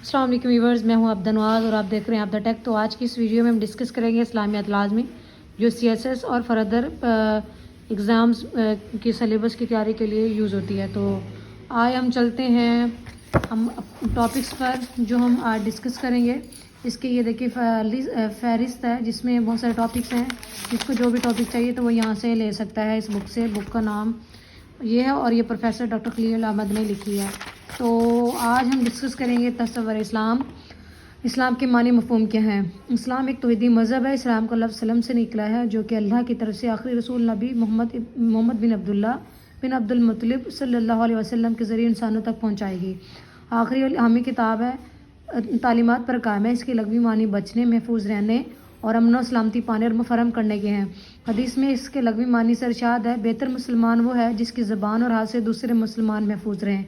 अस्सलाम वालेकुम व्यूअर्स, मैं हूं अब्दा नवाज़ और आप देख रहे हैं अब्दा टेक। तो आज की इस वीडियो में हम डिस्कस करेंगे इस्लामियात लाज़मी जो सीएसएस और फर्दर एग्ज़ाम्स की सिलेबस की तैयारी के लिए यूज़ होती है। तो आए हम चलते हैं हम टॉपिक्स पर जो हम आज डिस्कस करेंगे। इसके ये देखिए फहरिस्त है जिसमें बहुत सारे टॉपिक्स हैं। जिसको जो भी टॉपिक चाहिए तो वो यहाँ से ले सकता है इस बुक से। बुक का नाम ये है और ये प्रोफेसर डॉक्टर खलील अहमद ने लिखी है। तो आज हम डिस्कस करेंगे तस्वर इस्लाम। इस्लाम के मानी मफ़हूम क्या हैं। इस्लाम एक तौहीदी मज़हब है। इस्लाम का लफ्ज़ सलम से निकला है जो कि अल्लाह की तरफ से आखिरी रसूल नबी मोहम्मद बिन अब्दुल्ला बिन अब्दुल मुत्तलिब सल्लल्लाहु अलैहि वसल्लम के ज़रिए इंसानों तक पहुँचाएगी। आखिरी और हामी किताब है, तालीमात पर कायम है। इसके लग़वी मानी बचने, महफूज रहने और अमन और सलामती पाने और मुफरम करने के हैं। हदीस में इसके लग़वी मानी से इरशाद है, बेहतर मुसलमान वो है जिसकी ज़बान और हाथ से दूसरे मुसलमान महफूज रहें।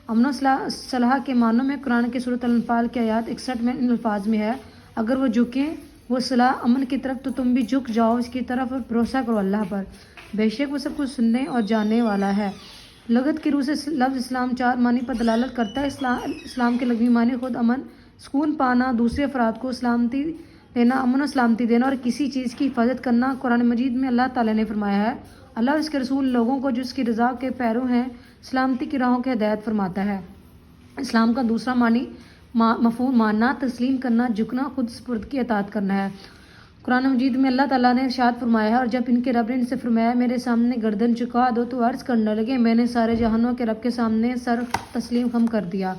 अमन सलाह के मानों में कुरान की सूरत अल-अनफाल की आयत 61 में इन अल्फाज में है, अगर वो झुकें वो सलाह अमन की तरफ तो तुम भी झुक जाओ इसकी तरफ और भरोसा करो अल्लाह पर, बेशक वो सब कुछ सुनने और जानने वाला है। लगत की रूह से लफ्ज़ इस्लाम चार मानी पर दलालत करता है। इस्लाम के लग़वी मानी खुद अमन, सुकून पाना, दूसरे अफराद को सलामती देना, अमन और सलामती देना और किसी चीज़ की हिफाजत करना। कुरान मजीद में अल्लाह ताला ने फरमाया है, अल्लाह और इसके रसूल लोगों को जो उसकी रज़ा के पैरों हैं सलामती की राहों की हिदायत फरमाता है। इस्लाम का दूसरा मानी मफ़हूम मानना, तस्लीम करना, झुकना, खुद सुपुर्द की अताअत करना है। कुरान मजीद में अल्लाह ताला ने इरशाद फरमाया है, और जब इनके रब ने इनसे फरमाया मेरे सामने गर्दन झुका दो तो अर्ज़ करने लगे, मैंने सारे जहानों के रब के सामने सर तस्लीम खम कर दिया।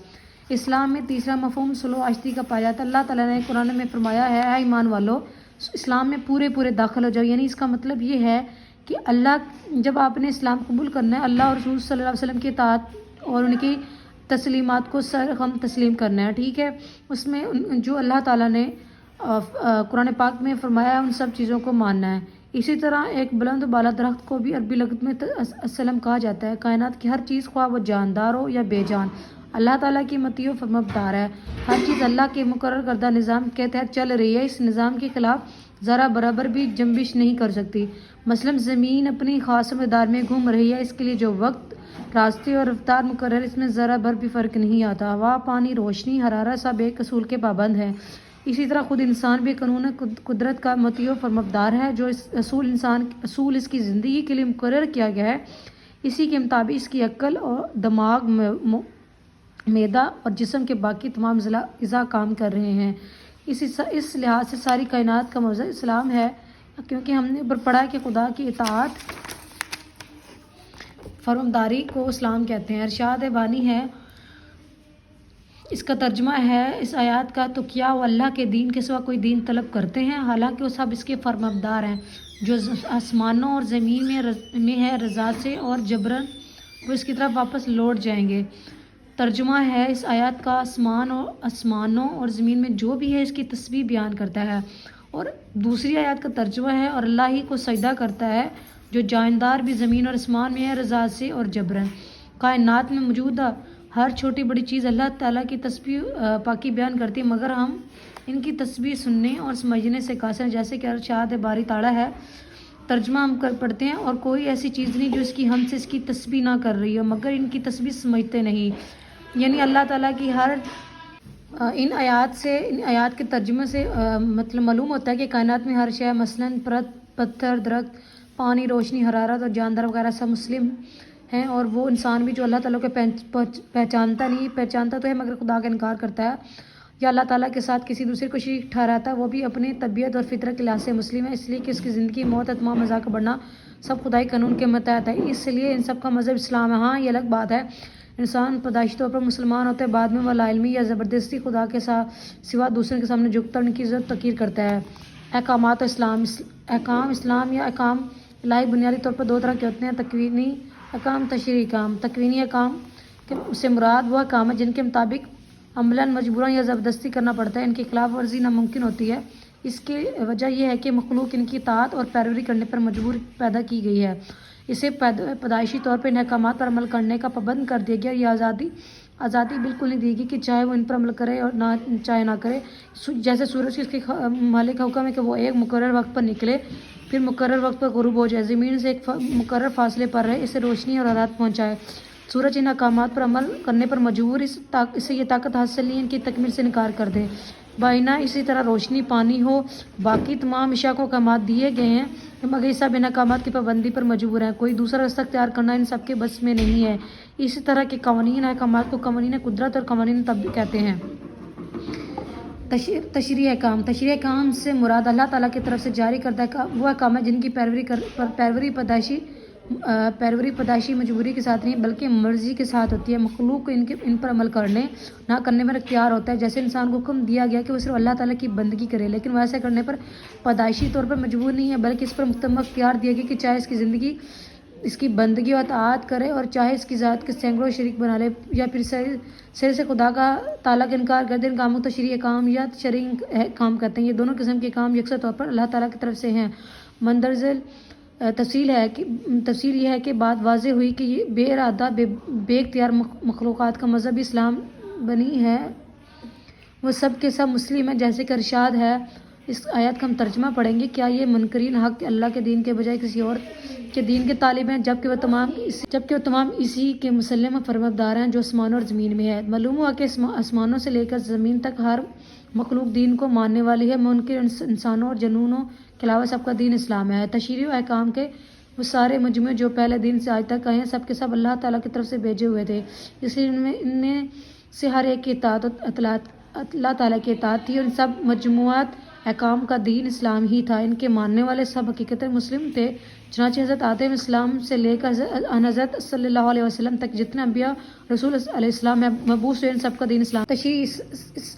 इस्लाम में तीसरा मफ़हूम सुलह आश्ती का पाया जाता है। अल्लाह ताला ने कुरान में फरमाया है, ईमान वालों इस्लाम में पूरे दाखिल हो जाओ। यानी इसका मतलब ये है कि अल्लाह जब आपने इस्लाम कबूल करना है, अल्लाह और रसूल सल्लल्लाहु अलैहि वसल्लम की इताअत और उनकी तस्लीमात को सर हम तस्लीम करना है, ठीक है। उसमें जो अल्लाह ताला ने कुरान पाक में फरमाया उन सब चीज़ों को मानना है। इसी तरह एक बुलंद बाला दरख्त को भी अरबी लगत में असलम कहा जाता है। कायनात की हर चीज़ ख्वाह वो जानदार हो या बेजान अल्लाह ताला की मती व फरमाबरदार है। हर चीज़ अल्लाह के मुकर्रर करदा निज़ाम के तहत चल रही है। इस निज़ाम के ख़िलाफ़ ज़रा बराबर भी जंबिश नहीं कर सकती। मसलन ज़मीन अपनी ख़ास मदार में घूम रही है, इसके लिए जो वक्त, रास्ते और रफ्तार मुकर्रर इसमें ज़रा भर भी फ़र्क नहीं आता। हवा, पानी, रोशनी, हरारत सब एक असूल के पाबंद हैं। इसी तरह खुद इंसान भी कानून कुदरत का मती व फरमाबरदार है। जो इस असूल इसकी ज़िंदगी के लिए मुकर्रर किया गया है, इसी के मुताबिक इसकी अक्ल और दिमाग, मैदा और जिस्म के बाकी तमाम अज़ा काम कर रहे हैं। इस लिहाज से सारी कायनात का मौज़ू इस्लाम है, क्योंकि हमने ऊपर पढ़ा है कि खुदा की इताअत फरमाबरदारी को इस्लाम कहते हैं। इरशाद बानी है, इसका तर्जुमा है इस आयत का, तो क्या वो अल्लाह के दीन के सिवा कोई दीन तलब करते हैं, हालांकि वो सब इसके फरमाबरदार हैं। जो आसमानों और ज़मीन में है रज़ा से और जबरन वो इसकी तरफ वापस लौट जाएंगे। तर्जुमा है इस आयत का, आसमानों और ज़मीन में जो भी है इसकी तस्बीह बयान करता है। और दूसरी आयत का तर्जुमा है, और अल्लाह ही को सजदा करता है जो जानदार भी ज़मीन और आसमान में है रज़ा से और जबरन। कायनात में मौजूद हर छोटी बड़ी चीज़ अल्लाह ताला की तस्बीह पाकी बयान करती है, मगर हम इनकी तस्बीह सुनने और समझने से कासिर। जैसे कि इरशाद बारी ताड़ा है, तर्जुमा हम कर पढ़ते हैं, और कोई ऐसी चीज़ नहीं जो इसकी हमसे इसकी तस्बीह ना कर रही हो, मगर इनकी तस्बीह समझते नहीं। यानी अल्लाह ताला की हर इन आयात के तर्जुमे से मतलब मालूम होता है कि कायनात में हर शय, मसलन पत्थर, दरख्त, पानी, रोशनी, हरारत और जानदार वगैरह सब मुस्लिम हैं। और वो इंसान भी जो अल्लाह ताला को पहचानता तो है मगर खुदा का इनकार करता है या अल्लाह ताला के साथ किसी दूसरे को शरीक ठहराता है, वो भी अपनी तबीयत और फितरत के लिहाज से मुस्लिम है, इसलिए कि उसकी ज़िंदगी, मौत, तमाम मज़ाक बढ़ना सब खुदाई कानून के मतहत है। इसलिए इन सब का मज़हब इस्लाम है। हाँ, ये अलग बात है, इंसान पैदाइशी तौर पर मुसलमान होता है, बाद में वह लाइल्मी या ज़बरदस्ती खुदा के सिवा दूसरे के सामने झुकता उनकी इज़्ज़त तकीर करता है। अहकामात इस्लाम या अहकाम इलाही बुनियादी तौर पर दो तरह के होते हैं, तकवीनी अहकाम, तशरीई अहकाम। तकवीनी अहकाम से मुराद वह अहकाम है जिनके मुताबिक अमलन मजबूरन या ज़बरदस्ती करना पड़ता है, इनकी खिलाफ वर्जी नामुमकिन होती है। इसकी वजह यह है कि मखलूक इनकी इताअत और पैरवी करने पर मजबूर पैदा की गई है। इसे पैदाइशी तौर पर इन अहकामात पर अमल करने का पाबंद कर दिया गया। यह आज़ादी बिल्कुल नहीं दी गई कि चाहे वो इन पर अमल करे और चाहे ना करे। जैसे सूरज के मालिक का हुक्म है कि वो एक मुकर्रर वक्त पर निकले, फिर मुकर्रर वक्त पर गुरूब हो जाए, ज़मीन से एक मुकर्रर फासले पर रहे, इसे रोशनी और हरारत पहुँचाए। सूरज इन अहकामात पर अमल करने पर मजबूर, इससे ये ताकत हासिल नहीं इनकी तकमील से इनकार कर दे। बाइना इसी तरह रोशनी, पानी हो, बाकी तमाम इशा को अहकामात दिए गए हैं, मगर ये सब इन अहकामात की पाबंदी पर मजबूर हैं। कोई दूसरा रास्ता अख्तियार करना इन सब के बस में नहीं है। इसी तरह के कवानीन अहकामात को कवानीन कुदरत और कवानीन तब कहते हैं। तशरीह अहकाम से मुराद अल्लाह ताला की तरफ से जारी करदा वो अहकाम है जिनकी पैरवरी पैदाइशी मजबूरी के साथ नहीं बल्कि मर्जी के साथ होती है। मखलूक को इन पर अमल करने ना करने में इख्तियार होता है। जैसे इंसान को हुक्म दिया गया कि वो सिर्फ अल्लाह ताला की बंदगी करे, लेकिन वैसे करने पर पैदाइशी तौर पर मजबूर नहीं है, बल्कि इस पर मुतम्मा इख्तियार दिया गया कि चाहे इसकी ज़िंदगी इसकी बंदगी और अताअत करे और चाहे इसकी ज़ात के सैकड़ों शरीक बना ले, या फिर सिर से खुदा का ताला का इनकार कर दे। इन कामों तो शरीय काम या शरीय काम कहते हैं। ये दोनों किस्म के काम यकसा तौर पर अल्लाह ताला की तरफ से हैं। मंदरज़ तफसील यह है कि बात वाज़ेह हुई कि ये बेइरादा बेख्तियार मखलूक़ात का मज़हब इस्लाम बनी है, वो सब के सब मुस्लिम हैं, जैसे कि इरशाद है। इस आयत का हम तर्जमा पढ़ेंगे। क्या ये मुनकरीन हक़ अल्लाह के दीन के बजाय किसी और के दीन के तालिब हैं, जबकि वह तमाम इसी के मुसल्लम फरमाबरदार हैं जो आसमानों और ज़मीन में है। मालूम हुआ कि आसमानों से लेकर ज़मीन तक हर मखलूक दीन को मानने वाली है। मुनकर इंसानों और जनूनों के अलावा सबका दीन इस्लाम है। तशरीह अहकाम के वो सारे मजमूए जो पहले दिन से आज तक आए हैं, सब के सब अल्लाह ताला की तरफ से भेजे हुए थे, इसलिए इनमें से हर एक की इताअत अल्लाह ताला की इताअत थी। और इन सब मजमूआत अहकाम का दीन इस्लाम ही था। इनके मानने वाले सब हकीकत मुस्लिम थे। चुनांचे हज़रत आदम इस्लाम से लेकर हज़रत सल्लल्लाहु अलैहि वसल्लम तक जितने अम्बिया रसूल अलैहिस्सलाम है मबूस हुए, इन सब का दीन इस्लाम। तशरीह इस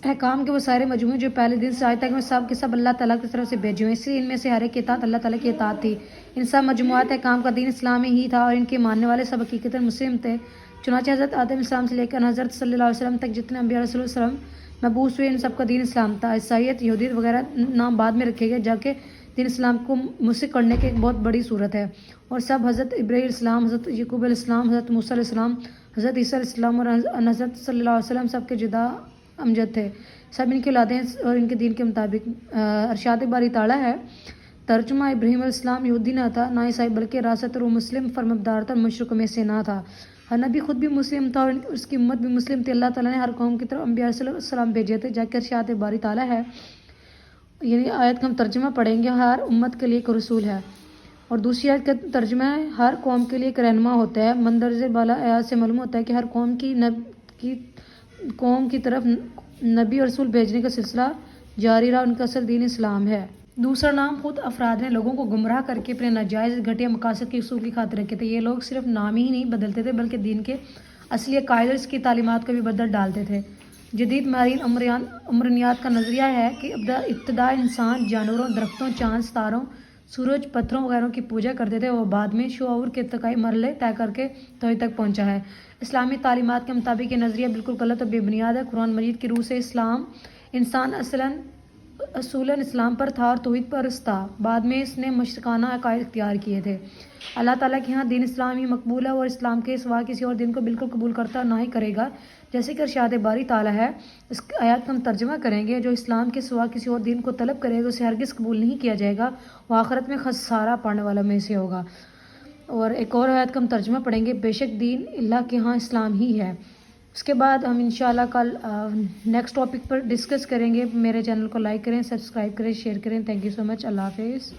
अहकाम के वो सारे मजमूए जो पहले दिन से आज तक में सब के सब अल्लाह ताला की तरफ से भेजे हुए, इसलिए इनमें से हर एक की इताअत अल्लाह ताला की इताअत थी। इन सब मजमूआत अहकाम का दीन इस्लाम ही था और इनके मानने वाले सब हकीकत मुस्लिम थे। चुनांचे हज़रत आदम इस्लाम से लेकर हज़रत सल्लल्लाहु अलैहि वसल्लम तक जितने अम्बिया रसूल वसल्लम मबूस हुए, इन सब का दीन इस्लाम था। ईसाईयत, यहूदियत वगैरह नाम बाद में रखे गए, जबकि दीन इस्लाम को मुस्लिम करने की एक बहुत बड़ी सूरत है। और सब हज़रत इब्राहीम इस्लाम, हज़रत याकूब अलैहिस्सलाम, हज़रत मूसा अलैहिस्सलाम, हज़रत ईसा अलैहिस्सलाम और हज़रत सल्लल्लाहु अलैहि वसल्लम सब के जुदा अमजद थे। सब इनकी औलादें और इनके दीन के मुताबिक। अरशाद बारी ताला है। तर्जुमा इब्राहीम अलैहिस्सलाम यहूदी न था ना ईसाई, बल्कि रासत और मुस्लिम फरमाबरदार था, मुशरिक में से ना था। हर नबी खुद भी मुस्लिम था और उसकी उम्मत भी मुस्लिम थी। अल्लाह ताला ने हर कौम की तरफ अंबिया सलाम भेजे थे। जाकर अरशाद बारी ताला है, यानी आयत का हम तर्जुमा पढ़ेंगे। हर उम्मत के लिए एक रसूल है। और दूसरी आयत का तर्जुमा है, हर कौम के लिए एक रहनुमा होता है। मंदरज़ बाला आयत से मालूम होता है कि हर कौम की तरफ नबी और रसूल भेजने का सिलसिला जारी रहा। उनका असल दीन इस्लाम है। दूसरा नाम खुद अफराद ने लोगों को गुमराह करके अपने नाजायज़ घटिया मकासद के उसूल की खातिर रखे थे। ये लोग सिर्फ नाम ही नहीं बदलते थे, बल्कि दीन के असली कायदे इसकी तालीमात को भी बदल डालते थे। जदीद मारीन अमरनियात का नज़रिया है कि इब्तदा इंसान जानवरों, दरख्तों, चांद, सितारों, सूरज, पत्थरों वगैरह की पूजा करते थे और बाद में शऊर के इर्तिकाई मरहले तय करके तौहीद तक पहुँचा है। इस्लामी तालीमात के मुताबिक ये नज़रिया बिल्कुल गलत और बेबुनियाद है। कुरान मजीद की रूह से इंसान असूलन इस्लाम पर था और तौहीद पर था। बाद में इसने मुशरिकाना अकायद इख्तियार किए थे। अल्लाह ताला के यहाँ दीन इस्लाम ही मकबूल है और इस्लाम के सिवा किसी और दिन को बिल्कुल कबूल करता ना ही करेगा। जैसे कि इरशाद बारी ताला है, इस आयत का हम तर्जुमा करेंगे। जो इस्लाम के सिवा किसी और दिन को तलब करेगा उसे हरगिज़ कबूल नहीं किया जाएगा, वो आखिरत में खसारा पाने वाला में से होगा। और एक और आयत का हम तर्जुमा पढ़ेंगे, बेशक दीन अल्लाह के यहाँ इस्लाम ही है। उसके बाद हम इंशाल्लाह कल नेक्स्ट टॉपिक पर डिस्कस करेंगे। मेरे चैनल को लाइक करें, सब्सक्राइब करें, शेयर करें। Thank you so much. अल्लाह हाफिज़।